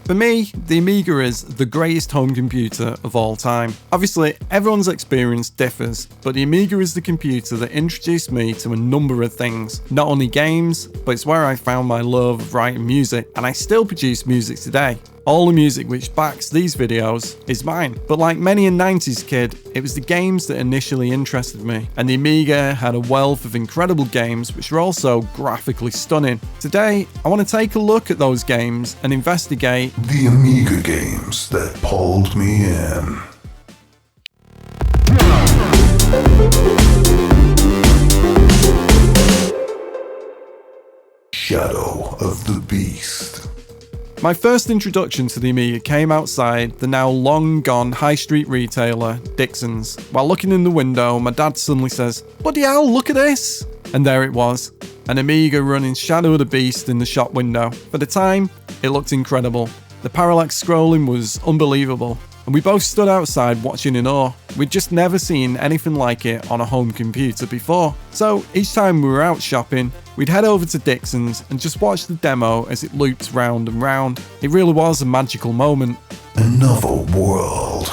For me, the Amiga is the greatest home computer of all time. Obviously, everyone's experience differs, but the Amiga is the computer that introduced me to a number of things. Not only games, but it's where I found my love of writing music, and I still produce music today. All the music which backs these videos is mine. But like many a 90s kid, it was the games that initially interested me, and the Amiga had a wealth of incredible games which were also graphically stunning. Today, I want to take a look at those games and investigate the Amiga games that pulled me in. Shadow of the Beast. My first introduction to the Amiga came outside the now long gone high street retailer, Dixon's. While looking in the window, my dad suddenly says, "Bloody hell, look at this!" And there it was, an Amiga running Shadow of the Beast in the shop window. For the time, it looked incredible. The parallax scrolling was unbelievable, and we both stood outside watching in awe. We'd just never seen anything like it on a home computer before. So each time we were out shopping, we'd head over to Dixon's and just watch the demo as it looped round and round. It really was a magical moment. Another world.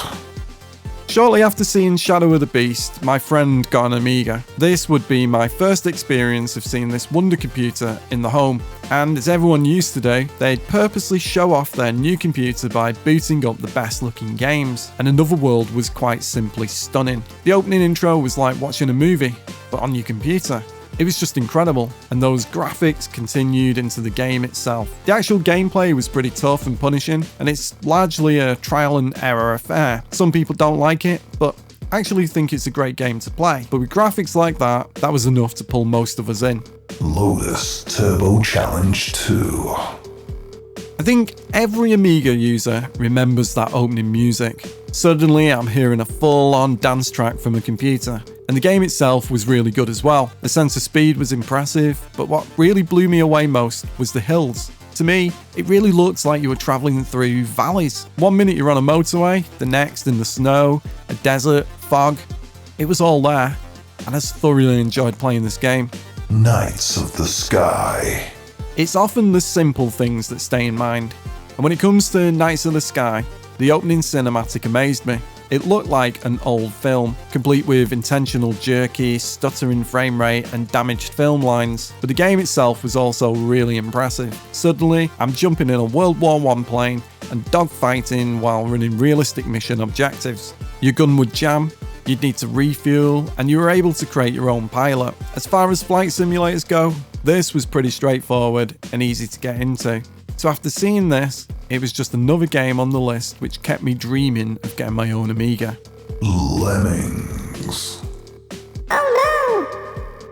Shortly after seeing Shadow of the Beast, my friend got an Amiga. This would be my first experience of seeing this wonder computer in the home. And as everyone used to do, they'd purposely show off their new computer by booting up the best looking games. And Another World was quite simply stunning. The opening intro was like watching a movie, but on your computer. It was just incredible, and those graphics continued into the game itself. The actual gameplay was pretty tough and punishing, and it's largely a trial and error affair. Some people don't like it, but I actually think it's a great game to play. But with graphics like that, that was enough to pull most of us in. Lotus Turbo Challenge 2. I think every Amiga user remembers that opening music. Suddenly I'm hearing a full-on dance track from a computer, and the game itself was really good as well. The sense of speed was impressive, but what really blew me away most was the hills. To me, it really looked like you were travelling through valleys. One minute you're on a motorway, the next in the snow, a desert, fog. It was all there, and I just thoroughly enjoyed playing this game. Knights of the Sky. It's often the simple things that stay in mind, and when it comes to Knights of the Sky, the opening cinematic amazed me. It looked like an old film, complete with intentional jerky, stuttering frame rate and damaged film lines, but the game itself was also really impressive. Suddenly, I'm jumping in a World War I plane and dogfighting while running realistic mission objectives. Your gun would jam, you'd need to refuel, and you were able to create your own pilot. As far as flight simulators go, this was pretty straightforward and easy to get into. So after seeing this, it was just another game on the list which kept me dreaming of getting my own Amiga. Lemmings. Oh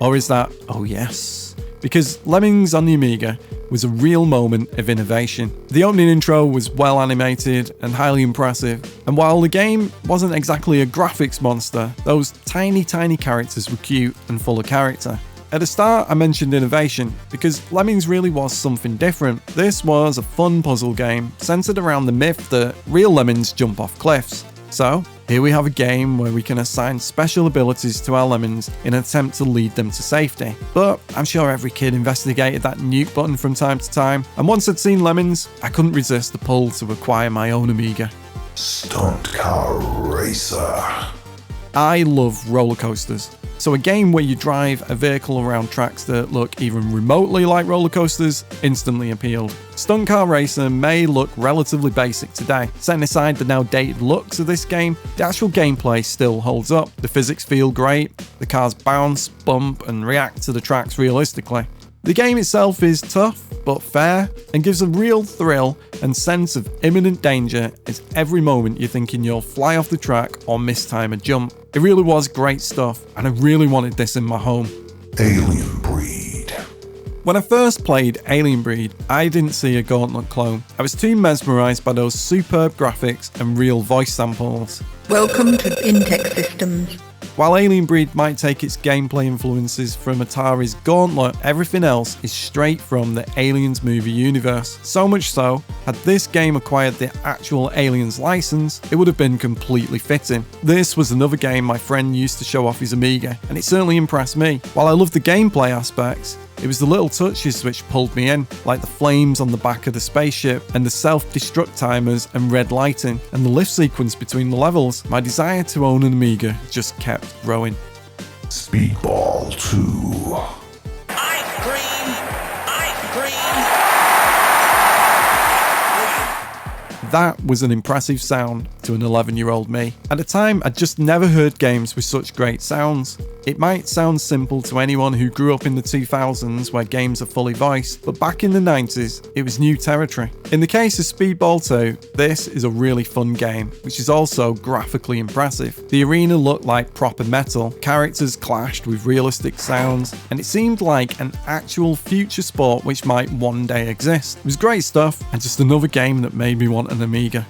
no! Or is that, oh yes? Because Lemmings on the Amiga was a real moment of innovation. The opening intro was well animated and highly impressive, and while the game wasn't exactly a graphics monster, those tiny characters were cute and full of character. At the start, I mentioned innovation, because Lemmings really was something different. This was a fun puzzle game, centered around the myth that real lemmings jump off cliffs. So, here we have a game where we can assign special abilities to our lemmings in an attempt to lead them to safety. But I'm sure every kid investigated that nuke button from time to time, and once I'd seen Lemmings, I couldn't resist the pull to acquire my own Amiga. Stunt Car Racer. I love roller coasters. So a game where you drive a vehicle around tracks that look even remotely like roller coasters instantly appealed. Stunt Car Racer may look relatively basic today. Setting aside the now dated looks of this game, the actual gameplay still holds up. The physics feel great, the cars bounce, bump, and react to the tracks realistically. The game itself is tough, but fair, and gives a real thrill and sense of imminent danger as every moment you're thinking you'll fly off the track or mistime a jump. It really was great stuff, and I really wanted this in my home. Alien Breed. When I first played Alien Breed, I didn't see a Gauntlet clone. I was too mesmerised by those superb graphics and real voice samples. Welcome to Intech Systems. While Alien Breed might take its gameplay influences from Atari's Gauntlet, everything else is straight from the Aliens movie universe. So much so, had this game acquired the actual Aliens license, it would have been completely fitting. This was another game my friend used to show off his Amiga, and it certainly impressed me. While I loved the gameplay aspects, It was the little touches which pulled me in, like the flames on the back of the spaceship, and the self-destruct timers and red lighting, and the lift sequence between the levels. My desire to own an Amiga just kept growing. Speedball 2. Ice cream! Ice cream! That was an impressive sound to an 11-year-old me. At the time, I'd just never heard games with such great sounds. It might sound simple to anyone who grew up in the 2000s where games are fully voiced, but back in the 90s, it was new territory. In the case of Speedball 2, this is a really fun game, which is also graphically impressive. The arena looked like proper metal, characters clashed with realistic sounds, and it seemed like an actual future sport which might one day exist. It was great stuff, and just another game that made me want an Amiga.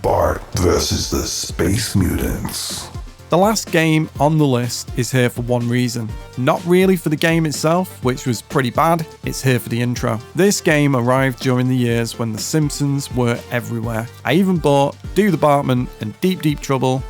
Bart versus the Space Mutants. The last game on the list is here for one reason. Not really for the game itself, which was pretty bad, it's here for the intro. This game arrived during the years when The Simpsons were everywhere. I even bought Do the Bartman and Deep Deep Trouble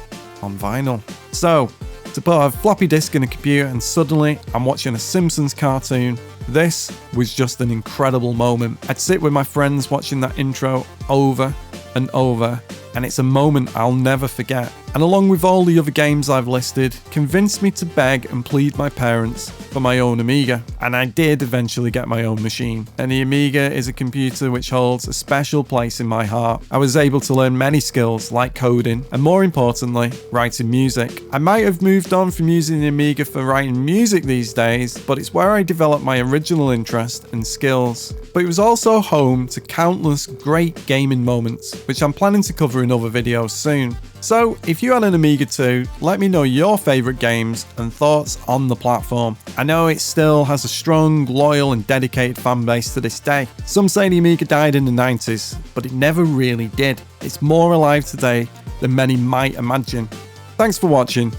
on vinyl. So, to put a floppy disk in a computer and suddenly I'm watching a Simpsons cartoon, this was just an incredible moment. I'd sit with my friends watching that intro over and over, and it's a moment I'll never forget. And along with all the other games I've listed, convinced me to beg and plead my parents for my own Amiga. And I did eventually get my own machine. And the Amiga is a computer which holds a special place in my heart. I was able to learn many skills like coding, and more importantly, writing music. I might have moved on from using the Amiga for writing music these days, but it's where I developed my original interest and skills. But it was also home to countless great gaming moments, which I'm planning to cover in other videos soon. So, if you had an Amiga too, let me know your favourite games and thoughts on the platform. I know it still has a strong, loyal and dedicated fan base to this day. Some say the Amiga died in the 90s, but it never really did. It's more alive today than many might imagine. Thanks for watching.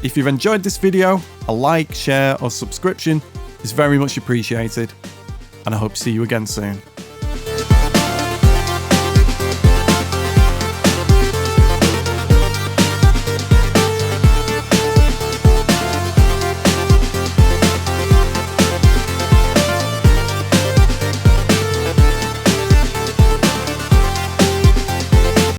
If you've enjoyed this video, a like, share or subscription is very much appreciated. And I hope to see you again soon.